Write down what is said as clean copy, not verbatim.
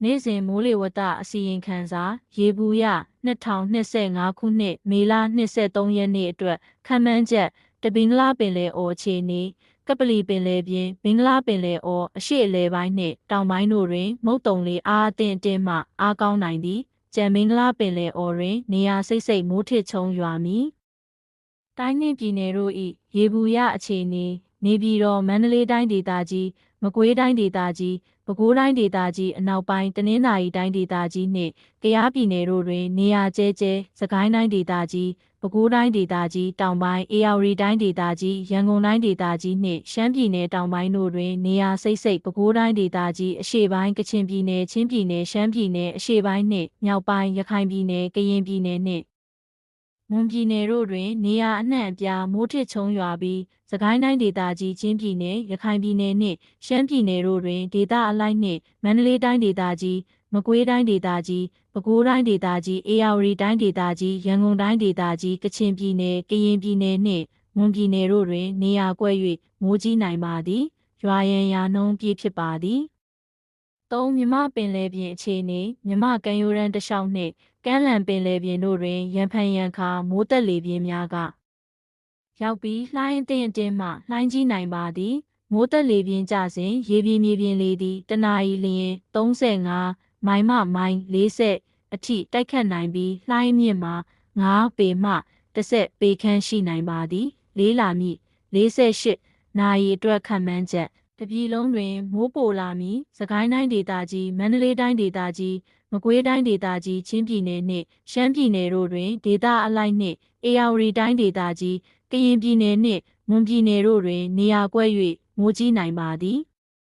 နေ့စဉ်မိုးလေဝသအစီရင်ခံစာရေဘူးရ2025ခုနှစ်မေလ23ရက်နေ့အတွက်ခန့်မှန်းချက်တပင်္ဂလားပင်လယ်အော်အခြေအနေကပလီပင်လယ်ပြင်ဘင်္ဂလားပင်လယ်အော်အရှေ့အလယ်ပိုင်းနှင့်တောင်ပိုင်းတို့တွင်မုတ်တုံလေအားအသင့်အတင်းမှအားကောင်းနိုင်သည်ကြံဘင်္ဂလားပင်လယ်အော်တွင်နေရာစိတ်စိတ်မိုးထစ်ချုံရွာမည်တိုင်းနှင့်ပြည်နယ်တို့၏ရေဘူးရအခြေအနေနေပြည်တော်မန္တလေးတိုင်းဒေသကြီးမကွေးတိုင်းဒေသကြီးပဲခူးတိုင်းဒေသကြီးအနောက်ပိုင်းတနင်္သာရီတိုင်းဒေသကြီးနှင့်ကယားပြည်နယ်တို့တွင်နေရာကျဲကျဲစကိုင်းတိုင်းဒေသကြီးပဲခူးတိုင်းဒေသကြီးတောင်ပိုင်းအေရဝတီတိုင်းဒေသကြီးရန်ကုန်တိုင်းဒေသကြီးနှင့်ရှမ်းပြည်နယ်တောင်ပိုင်းတို့တွင်နေရာစိတ်စိတ်ပဲခူးတိုင်းဒေသကြီးအရှေ့ပိုင်းကချင်ပြည်နယ်ချင်းပြည်နယ်ရှမ်းပြည်နယ်အရှေ့ပိုင်းနှင့်မြောက်ပိုင်းရခိုင်ပြည်နယ်ကရင်ပြည်နယ်နှင့်မွန်ပြည်နယ်တို့တွင်နေရာအနှံ့အပြားမိုးထစ်ချုံရွာပြီးစကိုင်းတိုင်းဒေသကြီးချင်းပြည်နယ်ရခိုင်ပြည်နယ်နှင့်ရှမ်းပြည်နယ်တို့တွင်ဒေသအလိုက်နှင့်မန္တလေးတိုင်းဒေသကြီးမကွေးတိုင်းဒေသကြီးပဲခူးတိုင်းဒေသကြီးအေရဝတီတိုင်းဒေသကြီးရန်ကုန်တိုင်းဒေသကြီးကချင်ပြည်နယ်ကရင်ပြည်နယ်နှင့်မွန်ပြည်နယ်တို့တွင်နေရာကွက်၍မိုးကြီးနိုင်ပါသည်ရွာရန်ရာနှုန်းပြည့်ဖြစ်ပါသည်၃မြမပင်လယ်ပြင်အခြေအနေမြမကမ်းရိုးတန်းတစ်လျှောက်နှင့်ကမ်းလန်ပင်လယ်ပြင်တို့တွင်ရံဖန်ရံခါမိုးသက်လေပြင်းများကရောက်ပြီးလှိုင်းအသင့်အတင်းမှလှိုင်းကြီးနိုင်ပါသည်မိုးသက်လေပြင်းကျစဉ်ရေပြင်မြေပြင်လေသည်တနအီလျင်35မိုင်မိုင်40အထိတိုက်ခတ်နိုင်ပြီးလှိုင်းမြင့်မှာ9ပေမှ10ပေခန့်ရှိနိုင်ပါသည်လေးလာမည့်48နာရီအတွက်ခန့်မှန်းချက်တပြည်လုံးတွင်မိုးပိုလာမည်စကိုင်းတိုင်းဒေသကြီးမန္တလေးတိုင်းဒေသကြီးမကွေးတိုင်းဒေသကြီးချင်းပြည်နယ်နှင့်ရှမ်းပြည်နယ်တို့တွင်ဒေသအလိုက်နှင့်အေရဝတီတိုင်းဒေသကြီးကရင်ပြည်နယ်နှင့်မွန်ပြည်နယ်တို့တွင်နေရာကွက်၍မိုးကြီးနိုင်ပါသည်